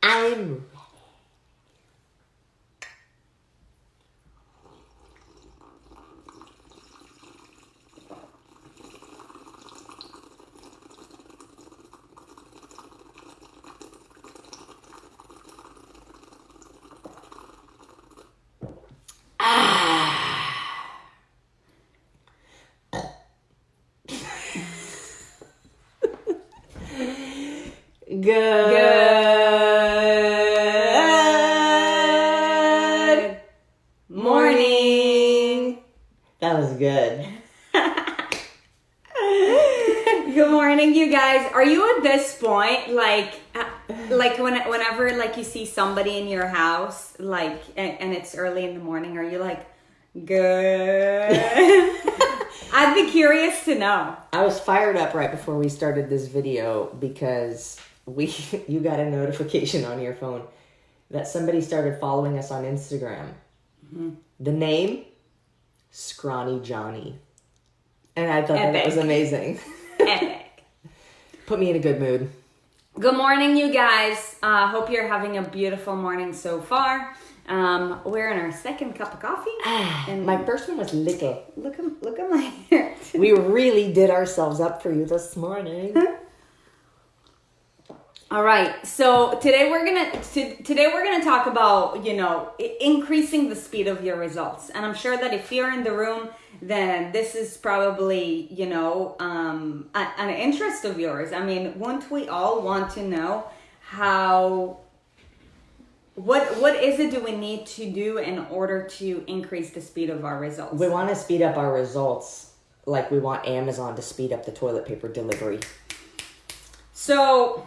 I'm Good morning. That was good. Good morning, you guys. Are you at this point, like whenever like you see somebody in your house, like, and it's early in the morning, are you like, good? I'd be curious to know. I was fired up right before we started this video because you got a notification on your phone that somebody started following us on Instagram. Mm-hmm. The name, Scrawny Johnny. And I thought that was amazing. Epic. Put me in a good mood. Good morning, you guys. Hope you're having a beautiful morning so far. We're in our second cup of coffee. And my first one was little. Look at my hair. We really did ourselves up for you this morning. All right. So today we're gonna talk about, increasing the speed of your results. And I'm sure that if you're in the room, then this is probably, an interest of yours. I mean, won't we all want to know what is it do we need to do in order to increase the speed of our results? We want to speed up our results like we want Amazon to speed up the toilet paper delivery. So,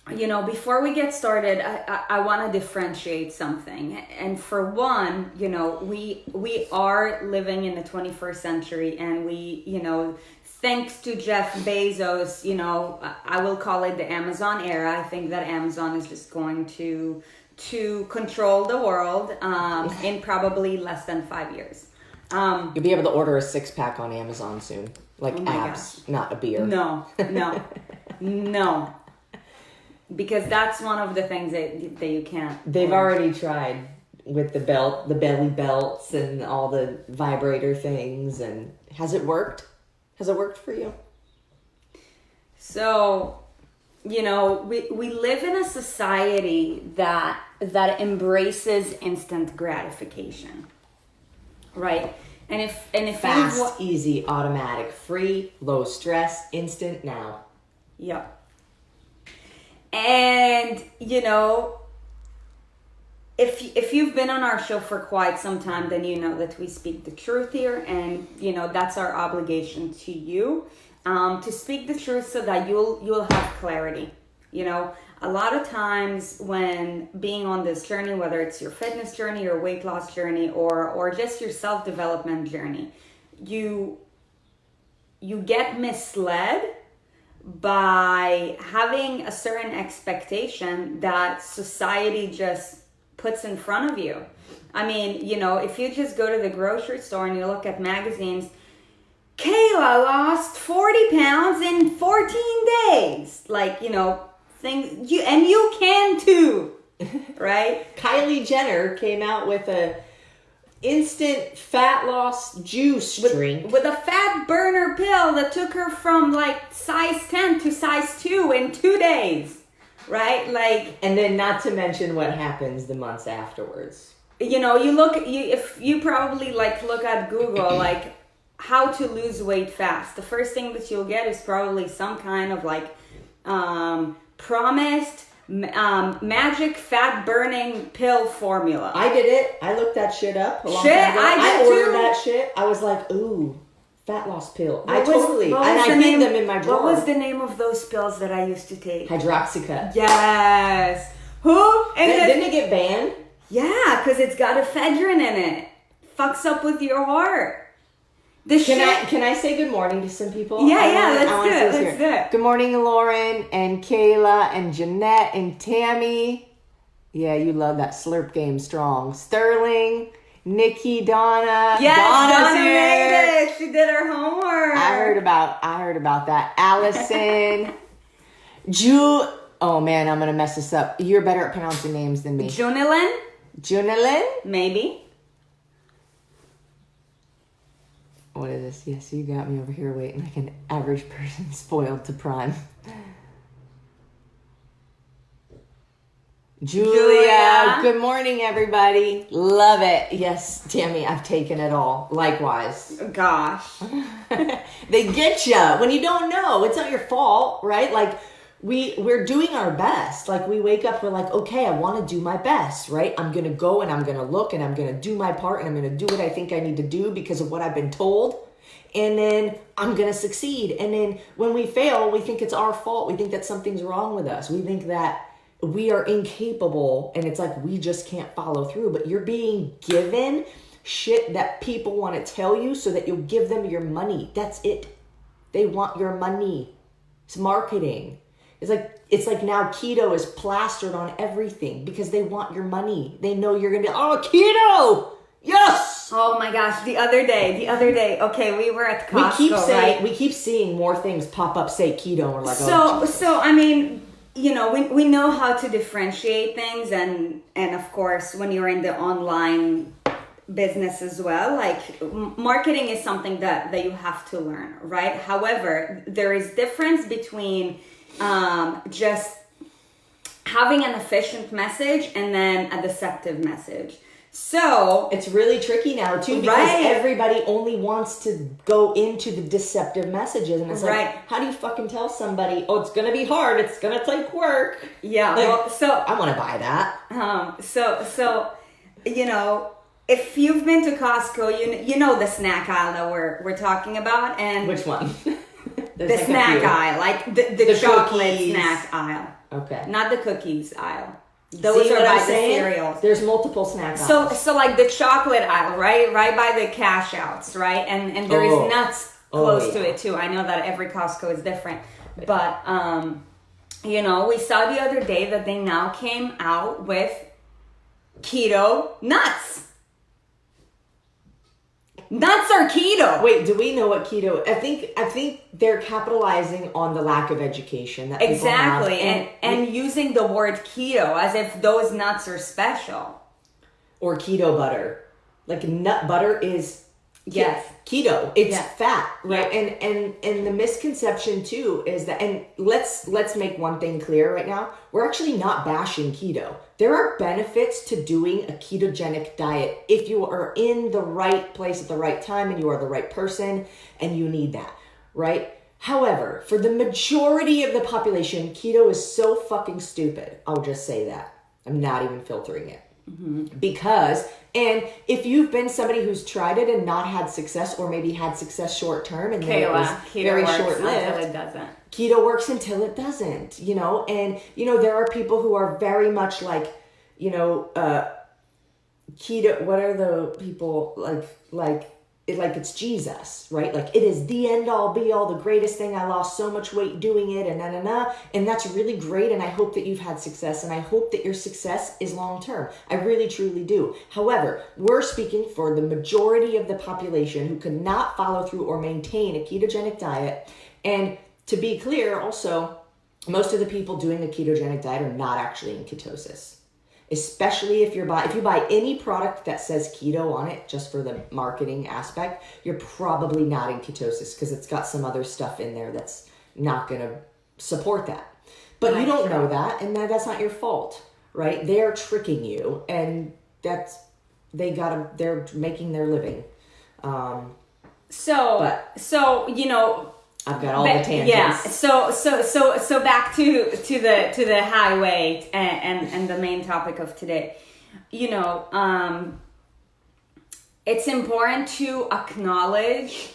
before we get started, I want to differentiate something. And for one, we are living in the 21st century, and we, thanks to Jeff Bezos, I will call it the Amazon era. I think that Amazon is just going to control the world in probably less than 5 years. You'll be able to order a 6-pack on Amazon soon. Like abs, not a beer. No. Because that's one of the things that you can't. They've already tried with the belly belts and all the vibrator things. And has it worked? Has it worked for you? So, we live in a society that embraces instant gratification, right? And if fast, easy, automatic, free, low stress, instant now. Yep. And, if you've been on our show for quite some time, then you know that we speak the truth here. And, that's our obligation to you, to speak the truth so that you'll have clarity. A lot of times when being on this journey, whether it's your fitness journey, your weight loss journey, or just your self-development journey, you get misled by having a certain expectation that society just puts in front of you. I mean, if you just go to the grocery store and you look at magazines, Kayla lost 40 pounds in 14 days. Things, you can too, right? Kylie Jenner came out with a instant fat loss juice drink with a fat burner pill that took her from size 10 to size 2 in 2 days, right? And then not to mention what happens the months afterwards. If you probably look at Google how to lose weight fast, the first thing that you'll get is probably some kind of promised magic fat burning pill formula. I did it. I looked that shit up a long time ago. I ordered too. That shit. I was like, ooh, fat loss pill. I hid them in my drawer. What was the name of those pills that I used to take? Hydroxycut. Yes. Didn't it get banned? Yeah, because it's got ephedrine in it. Fucks up with your heart. Can I say good morning to some people? Yeah, let's do it. Good morning, Lauren and Kayla and Jeanette and Tammy. Yeah, you love that slurp game strong. Sterling, Nikki, Donna. Yes, Donna here. made it. She did her homework. I heard about that. Allison, Oh man, I'm gonna mess this up. You're better at pronouncing names than me. Junilin? Junilin? Maybe. What is this? Yes, you got me over here waiting like an average person spoiled to prime. Julia, good morning, everybody. Love it. Yes, Tammy, I've taken it all. Likewise. Gosh. They get you when you don't know. It's not your fault, right? Like, we're doing our best. Like, we wake up, we're like, okay, I want to do my best, right? I'm going to go and I'm going to look and I'm going to do my part and I'm going to do what I think I need to do because of what I've been told. And then I'm going to succeed. And then when we fail, we think it's our fault. We think that something's wrong with us. We think that we are incapable and it's like we just can't follow through. But you're being given shit that people want to tell you so that you'll give them your money. That's it. They want your money. It's marketing. It's like now keto is plastered on everything because they want your money. They know you're going to be, oh, keto! Yes! Oh my gosh, the other day, okay, we were at Costco, right? We keep seeing more things pop up, say keto, and we're like, So I mean, you know, we know how to differentiate things, and of course, when you're in the online business as well, like marketing is something that you have to learn, right? However, there is difference between just having an efficient message and then a deceptive message. So it's really tricky now too because everybody only wants to go into the deceptive messages, and it's like, how do you fucking tell somebody, oh, it's gonna be hard, it's gonna take work? Yeah, like, well, so I want to buy that. So you know, if you've been to Costco, you know the snack aisle that we're talking about, and which one? The like snack aisle, like the chocolate cookies. Snack aisle. Okay, not the cookies aisle. Those are by the cereals. There's multiple snack aisles. So like the chocolate aisle, right by the cash outs, right? And there is nuts close to it too. I know that every Costco is different, but you know, we saw the other day that they now came out with keto nuts. Nuts are keto. Wait, do we know what keto? I think they're capitalizing on the lack of education that exactly people have. and using the word keto as if those nuts are special. Or keto butter. Like nut butter is keto. It's fat, right? Yeah. And the misconception too is that, and let's make one thing clear right now. We're actually not bashing keto. There are benefits to doing a ketogenic diet if you are in the right place at the right time and you are the right person and you need that, right? However, for the majority of the population, keto is so fucking stupid. I'll just say that. I'm not even filtering it. Mm-hmm. Because, and if you've been somebody who's tried it and not had success, or maybe had success short term and then it was very short lived, until it doesn't. Keto works until it doesn't, you know, and you know there are people who are very much like, you know, keto. What are the people like it's Jesus, right? Like it is the end all be all, the greatest thing. I lost so much weight doing it, and and that's really great. And I hope that you've had success, and I hope that your success is long term. I really truly do. However, we're speaking for the majority of the population who cannot follow through or maintain a ketogenic diet. And to be clear, also, most of the people doing a ketogenic diet are not actually in ketosis. Especially if you buy any product that says keto on it, just for the marketing aspect, you're probably not in ketosis because it's got some other stuff in there that's not going to support that. But you don't know that, and that's not your fault, right? They're tricking you, and they're making their living. So you know, I've got all the tangents. Yeah. So back to the highway and the main topic of today. You know, it's important to acknowledge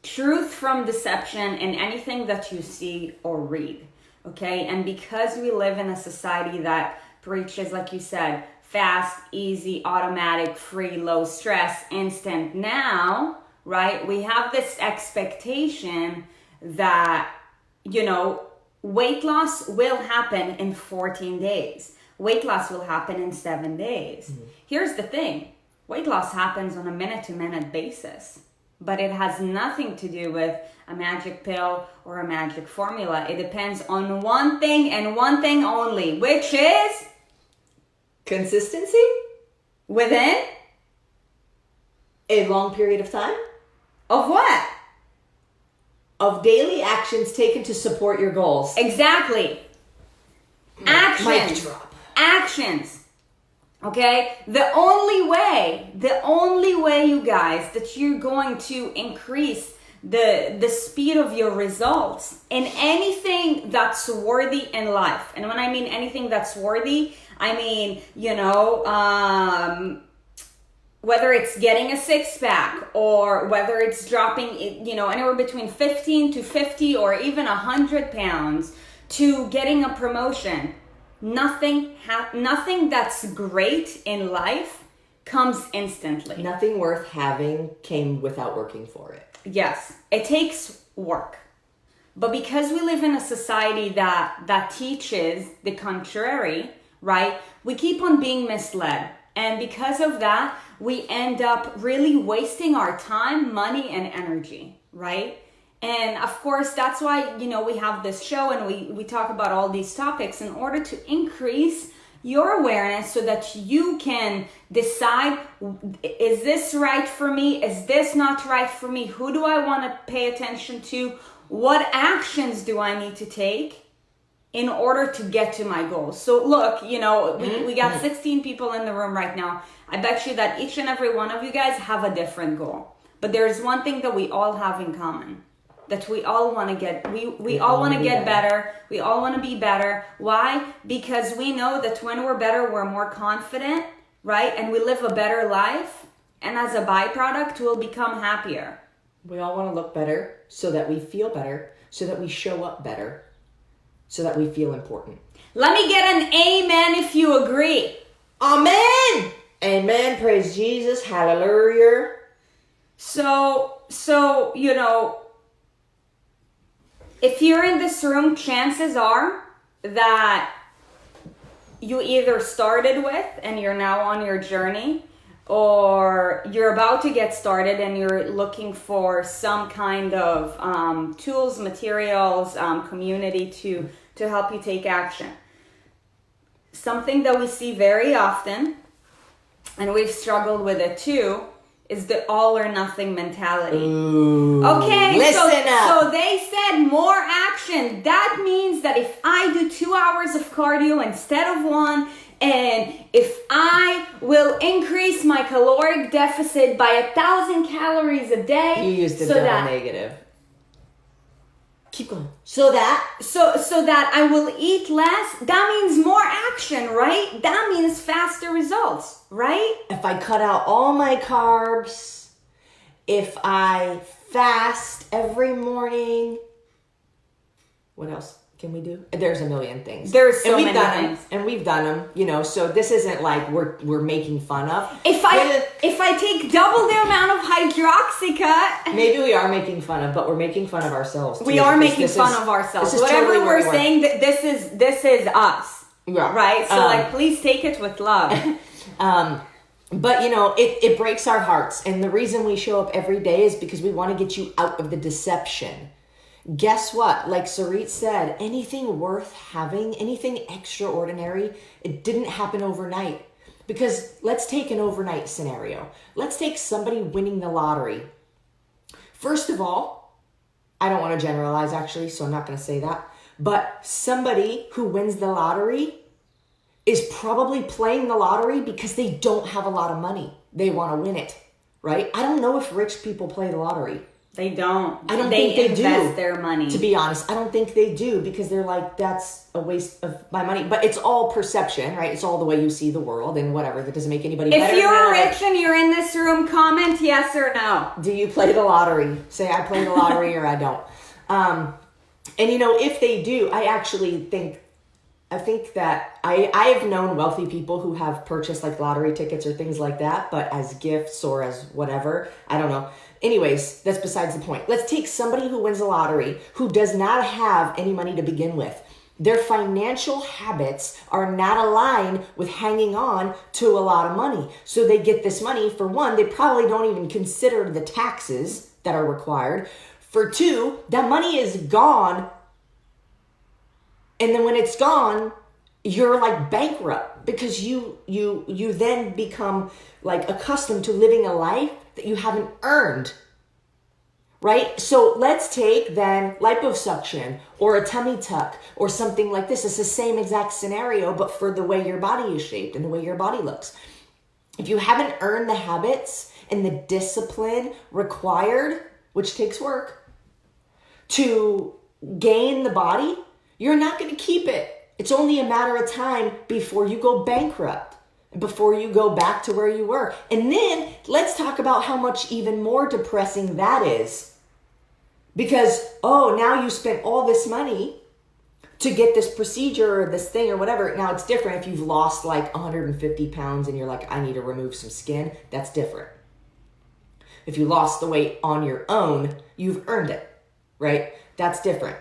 truth from deception in anything that you see or read. Okay, and because we live in a society that preaches, like you said, fast, easy, automatic, free, low stress, instant now, right? We have this expectation that, you know, weight loss will happen in 14 days. Weight loss will happen in 7 days. Mm-hmm. Here's the thing. Weight loss happens on a minute-to-minute basis. but it has nothing to do with a magic pill or a magic formula. It depends on one thing and one thing only, which is consistency within a long period of time of what? Of daily actions taken to support your goals. Exactly. Actions. Mic drop. Actions. Okay? The only way, you guys, that you're going to increase the speed of your results in anything that's worthy in life. And when I mean anything that's worthy, I mean, whether it's getting a six-pack or whether it's dropping, anywhere between 15 to 50 or even 100 pounds to getting a promotion. Nothing that's great in life comes instantly. Nothing worth having came without working for it. Yes, it takes work. But because we live in a society that teaches the contrary, right? We keep on being misled. And because of that, we end up really wasting our time, money, and energy, right? And of course, that's why, we have this show and we talk about all these topics in order to increase your awareness so that you can decide, is this right for me? Is this not right for me? Who do I want to pay attention to? What actions do I need to take in order to get to my goals? So look, we got 16 people in the room right now. I bet you that each and every one of you guys have a different goal. But there's one thing that we all have in common. That we all want to get, we all want to get better. We all want to be better. Why? Because we know that when we're better, we're more confident, right? And we live a better life. And as a byproduct, we'll become happier. We all want to look better so that we feel better, so that we show up better, so that we feel important. Let me get an amen if you agree. Amen. Amen. Praise Jesus. Hallelujah. So, if you're in this room, chances are that you either started with and you're now on your journey, or you're about to get started and you're looking for some kind of tools, materials, community to help you take action. Something that we see very often, and we've struggled with it too, is the all or nothing mentality. Ooh, okay, listen up. So they said more action. That means that if I do 2 hours of cardio instead of 1, and if I will increase my caloric deficit by 1,000 calories a day. You used the double negative. Keep going. So that I will eat less. That means more action, right? That means faster results, right? If I cut out all my carbs, if I fast every morning, what else can we do? There's a million things. There's so many things. And we've done them, so this isn't like we're making fun of. If I take double the amount of hydroxycut, maybe we are making fun of, but we're making fun of ourselves too. We are making fun of ourselves. Whatever totally we're saying, this is us. Yeah. Right? So please take it with love. But it breaks our hearts. And the reason we show up every day is because we want to get you out of the deception. Guess what? Like Sarit said, anything worth having, anything extraordinary, it didn't happen overnight. Because let's take an overnight scenario. Let's take somebody winning the lottery. First of all, I don't want to generalize actually, so I'm not going to say that. But somebody who wins the lottery is probably playing the lottery because they don't have a lot of money. They want to win it, right? I don't know if rich people play the lottery. They don't. I don't think they invest their money. To be honest, I don't think they do because they're like, that's a waste of my money. But it's all perception, right? It's all the way you see the world and whatever. That doesn't make anybody better. If you're rich and you're in this room, comment yes or no. Do you play the lottery? Say I play the lottery or I don't. And if they do, I think that I have known wealthy people who have purchased like lottery tickets or things like that, but as gifts or as whatever, I don't know. Anyways, that's besides the point. Let's take somebody who wins the lottery, who does not have any money to begin with. Their financial habits are not aligned with hanging on to a lot of money. So they get this money. For one, they probably don't even consider the taxes that are required. For two, that money is gone. And then when it's gone, you're like bankrupt because you then become like accustomed to living a life that you haven't earned. Right? So let's take then liposuction or a tummy tuck or something like this. It's the same exact scenario, but for the way your body is shaped and the way your body looks. If you haven't earned the habits and the discipline required, which takes work, to gain the body, you're not going to keep it. It's only a matter of time before you go bankrupt, before you go back to where you were. And then let's talk about how much even more depressing that is. Because, now you spent all this money to get this procedure or this thing or whatever. Now it's different if you've lost like 150 pounds and you're like, I need to remove some skin. That's different. If you lost the weight on your own, you've earned it, right? That's different.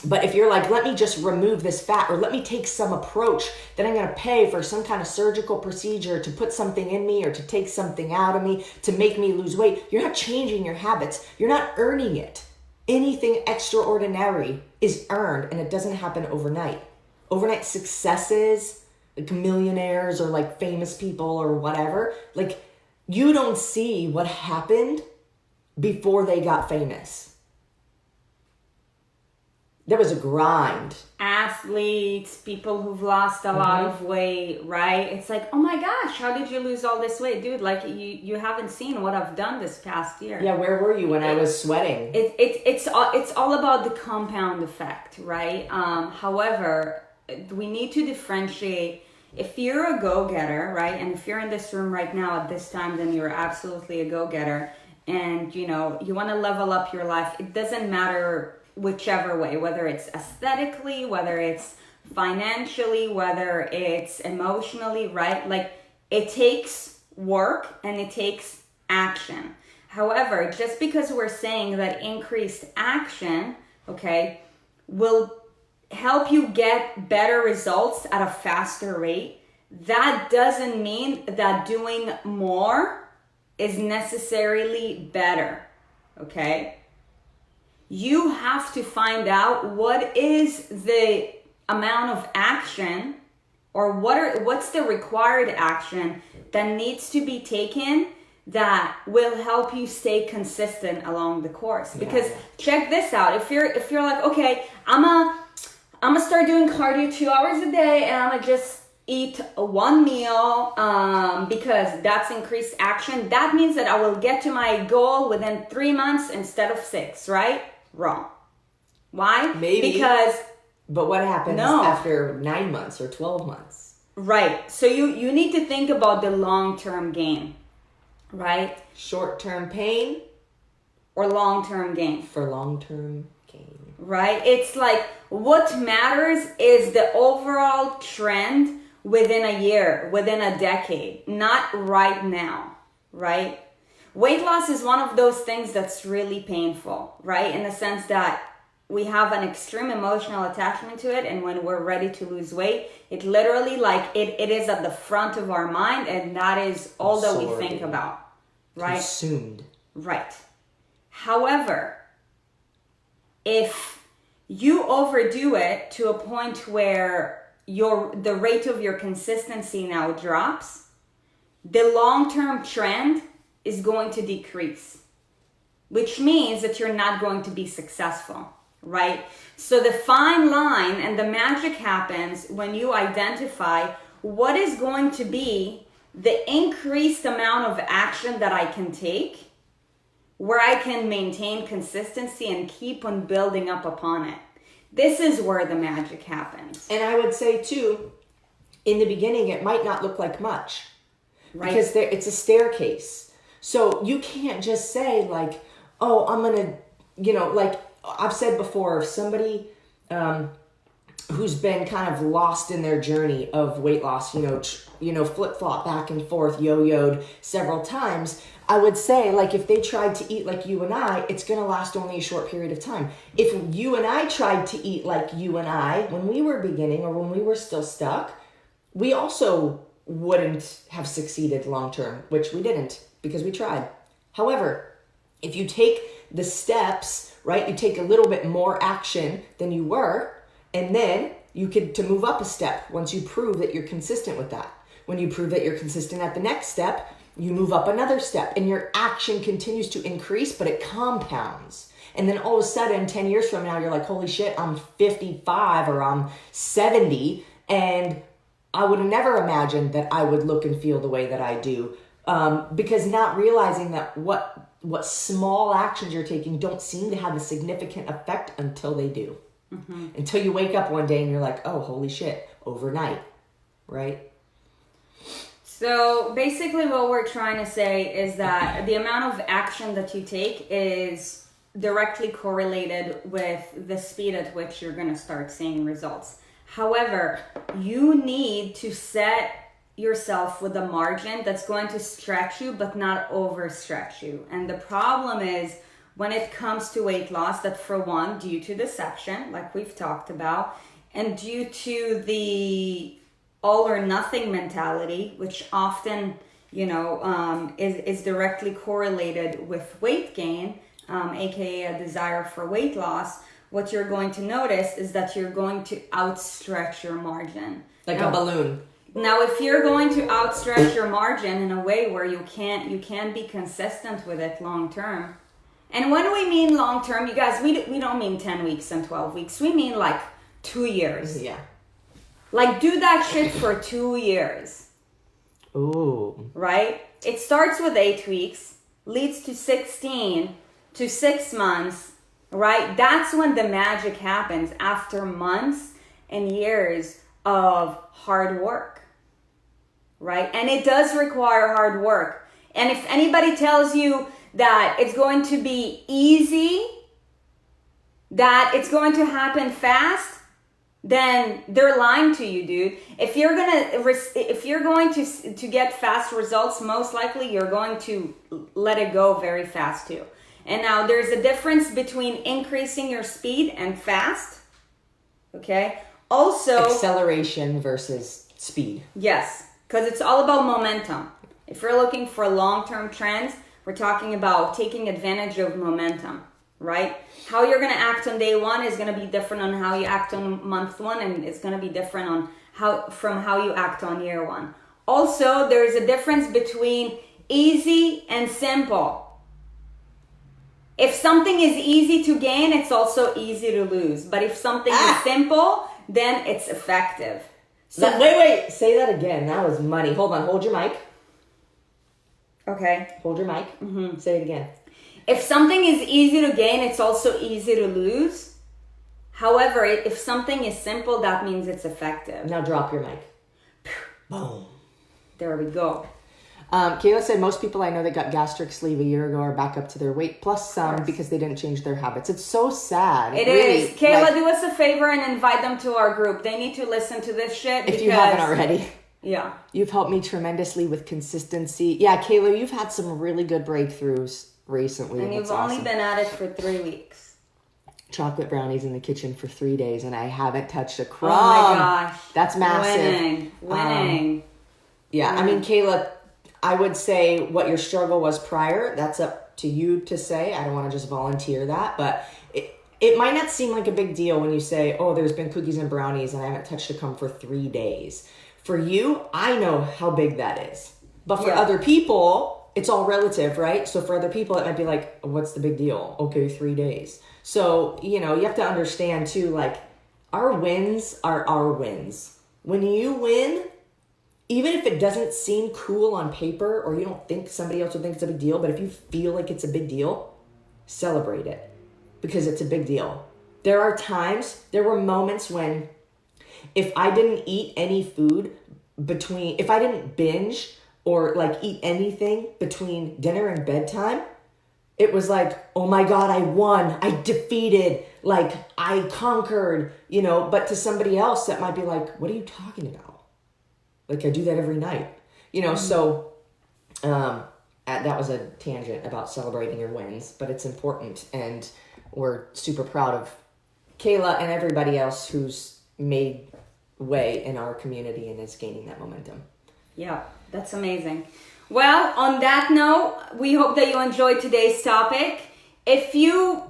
But if you're like, let me just remove this fat or let me take some approach that I'm going to pay for some kind of surgical procedure to put something in me or to take something out of me to make me lose weight, you're not changing your habits. You're not earning it. Anything extraordinary is earned and it doesn't happen overnight. Overnight successes, like millionaires or like famous people or whatever, like you don't see what happened before they got famous. There was a grind. Athletes, people who've lost a lot of weight, right? It's like, oh my gosh, how did you lose all this weight? Dude, like you haven't seen what I've done this past year. Yeah, where were you when I was sweating? It's all about the compound effect, right? However, we need to differentiate. If you're a go-getter, right? And if you're in this room right now at this time, then you're absolutely a go-getter. And, you want to level up your life. It doesn't matter whichever way, whether it's aesthetically, whether it's financially, whether it's emotionally, right? Like it takes work and it takes action. However, just because we're saying that increased action, okay, will help you get better results at a faster rate, that doesn't mean that doing more is necessarily better, okay? You have to find out what is the amount of action or what's the required action that needs to be taken that will help you stay consistent along the course. Because check this out. If you're like, okay, I'm gonna start doing cardio 2 hours a day and I'm gonna just eat one meal because that's increased action, that means that I will get to my goal within 3 months instead of 6, right? Wrong. Why? Maybe. But what happens after 9 months or 12 months? Right. So you need to think about the long-term gain, right? Short-term pain or long-term gain? For long-term gain. Right? It's like what matters is the overall trend within a year, within a decade, not right now, right? Weight loss is one of those things that's really painful, right? In the sense that we have an extreme emotional attachment to it, and when we're ready to lose weight, it literally it is at the front of our mind, and that is all that we think about, right? Consumed. Right. However, if you overdo it to a point where the rate of your consistency now drops, the long-term trend is going to decrease, which means that you're not going to be successful, right? So the fine line and the magic happens when you identify what is going to be the increased amount of action that I can take, where I can maintain consistency and keep on building up upon it. This is where the magic happens. And I would say too, in the beginning, it might not look like much, right? Because it's a staircase. So you can't just say like, oh, I'm going to, like I've said before, if somebody who's been kind of lost in their journey of weight loss, flip-flop back and forth, yo-yoed several times, I would say, like, if they tried to eat like you and I, it's going to last only a short period of time. If you and I tried to eat like you and I when we were beginning or when we were still stuck, we also wouldn't have succeeded long-term, which we didn't because we tried. However, if you take the steps, right, you take a little bit more action than you were, and then you could to move up a step once you prove that you're consistent with that. When you prove that you're consistent at the next step, you move up another step and your action continues to increase, but it compounds. And then all of a sudden, 10 years from now, you're like, holy shit, I'm 55 or I'm 70. And I would have never imagined that I would look and feel the way that I do. Because not realizing that what small actions you're taking don't seem to have a significant effect until they do. Mm-hmm. Until you wake up one day and you're like, oh, holy shit, overnight, right? So basically what we're trying to say is that the amount of action that you take is directly correlated with the speed at which you're going to start seeing results. However, you need to set yourself with a margin that's going to stretch you but not overstretch you. And the problem is when it comes to weight loss, that for one, due to deception, like we've talked about, and due to the all or nothing mentality, which often, is directly correlated with weight gain, aka a desire for weight loss, what you're going to notice is that you're going to outstretch your margin. Like a balloon. Now, if you're going to outstretch your margin in a way where you can't be consistent with it long term. And when we mean long term, you guys, we don't mean 10 weeks and 12 weeks. We mean like 2 years. Yeah. Like do that shit for 2 years. Ooh. Right? It starts with 8 weeks, leads to 16, to 6 months, right? That's when the magic happens after months and years of hard work, right? And it does require hard work. And if anybody tells you that it's going to be easy, that it's going to happen fast, then they're lying to you, dude. If you're going to get fast results, most likely you're going to let it go very fast too. And now there's a difference between increasing your speed and fast. Okay? Also, acceleration versus speed. Yes, because it's all about momentum. If you're looking for long-term trends, we're talking about taking advantage of momentum, right? How you're going to act on day one is going to be different on how you act on month one, and it's going to be different on how you act on year one. Also, there's a difference between easy and simple. If something is easy to gain, it's also easy to lose. But if something is simple, then it's effective. So wait, say that again. That was money. Hold on, hold your mic. Okay. Hold your mic. Mm-hmm. Say it again. If something is easy to gain, it's also easy to lose. However, if something is simple, that means it's effective. Now drop your mic. Boom. There we go. Kayla said most people I know that got gastric sleeve a year ago are back up to their weight, plus some because they didn't change their habits. It's so sad. It really is. Kayla, do us a favor and invite them to our group. They need to listen to this shit. If you haven't already. Yeah. You've helped me tremendously with consistency. Yeah, Kayla, you've had some really good breakthroughs recently. And you've only been at it for 3 weeks. Chocolate brownies in the kitchen for 3 days, and I haven't touched a crumb. Oh my gosh. That's massive. Winning. Yeah, I mean, Kayla, I would say what your struggle was prior, that's up to you to say. I don't want to just volunteer that, but it might not seem like a big deal when you say, oh, there's been cookies and brownies and I haven't touched a crumb for 3 days. For you, I know how big that is. But for other people, it's all relative, right? So for other people, it might be like, what's the big deal? Okay, 3 days. So, you have to understand too, like, our wins are our wins. When you win, even if it doesn't seem cool on paper or you don't think somebody else would think it's a big deal, but if you feel like it's a big deal, celebrate it because it's a big deal. There were moments when if I didn't eat any food if I didn't binge or like eat anything between dinner and bedtime, it was like, oh my God, I won, I defeated, like I conquered, you know. But to somebody else that might be like, what are you talking about? Like, I do that every night, you know. So that was a tangent about celebrating your wins, but it's important, and we're super proud of Kayla and everybody else who's made way in our community and is gaining that momentum. Yeah, that's amazing. Well, on that note, we hope that you enjoyed today's topic. If you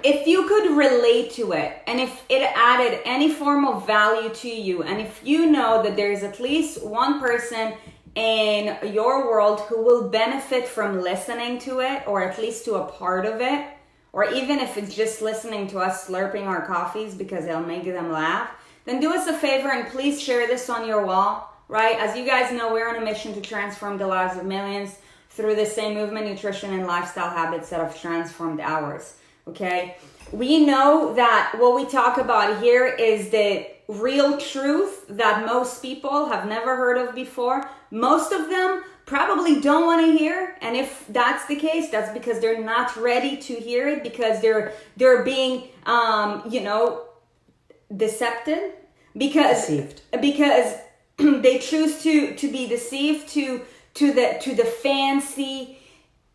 could relate to it, and if it added any form of value to you, and if you know that there's at least one person in your world who will benefit from listening to it, or at least to a part of it, or even if it's just listening to us slurping our coffees because it'll make them laugh, then do us a favor and please share this on your wall, right? As you guys know, we're on a mission to transform the lives of millions through the same movement, nutrition, and lifestyle habits that have transformed ours, okay? We know that what we talk about here is the real truth that most people have never heard of before. Most of them probably don't want to hear, and if that's the case, that's because they're not ready to hear it, because they're being deceptive, because they choose to be deceived to the fancy,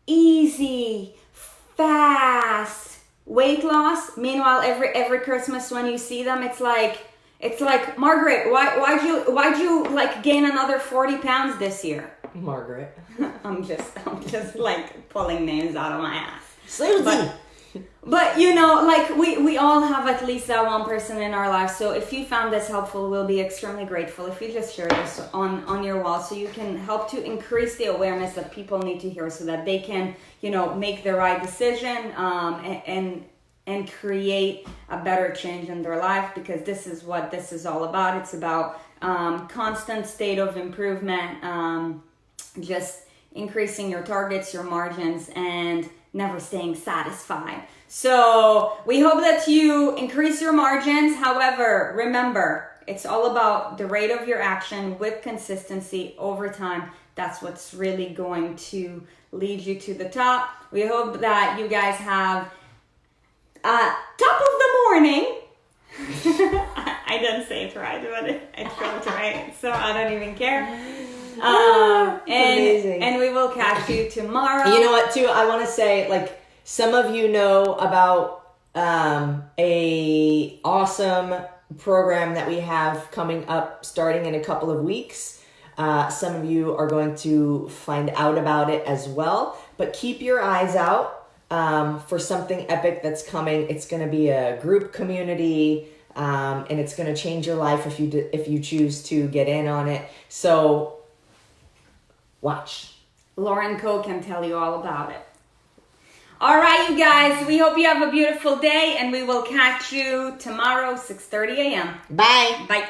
easy, fast weight loss. Meanwhile, every Christmas when you see them, it's like Margaret, why'd you like gain another 40 pounds this year? Margaret. I'm just like pulling names out of my ass. Susie. But you know, like we all have at least that one person in our life. So if you found this helpful, we'll be extremely grateful if you just share this on your wall, so you can help to increase the awareness that people need to hear, so that they can, you know, make the right decision and create a better change in their life, because this is what this is all about. It's about constant state of improvement, just increasing your targets, your margins, and never staying satisfied. So we hope that you increase your margins. However, remember, it's all about the rate of your action with consistency over time. That's what's really going to lead you to the top. We hope that you guys have top of the morning. I didn't say it right, but I felt right, so I don't even care. And we will catch you tomorrow. You know what, too? I want to say, like, some of you know about a awesome program that we have coming up starting in a couple of weeks. Some of you are going to find out about it as well. But keep your eyes out for something epic that's coming. It's going to be a group community, and it's going to change your life if you choose to get in on it. So watch. Lauren Coe can tell you all about it. All right, you guys, we hope you have a beautiful day, and we will catch you tomorrow, 6:30 a.m. Bye. Bye.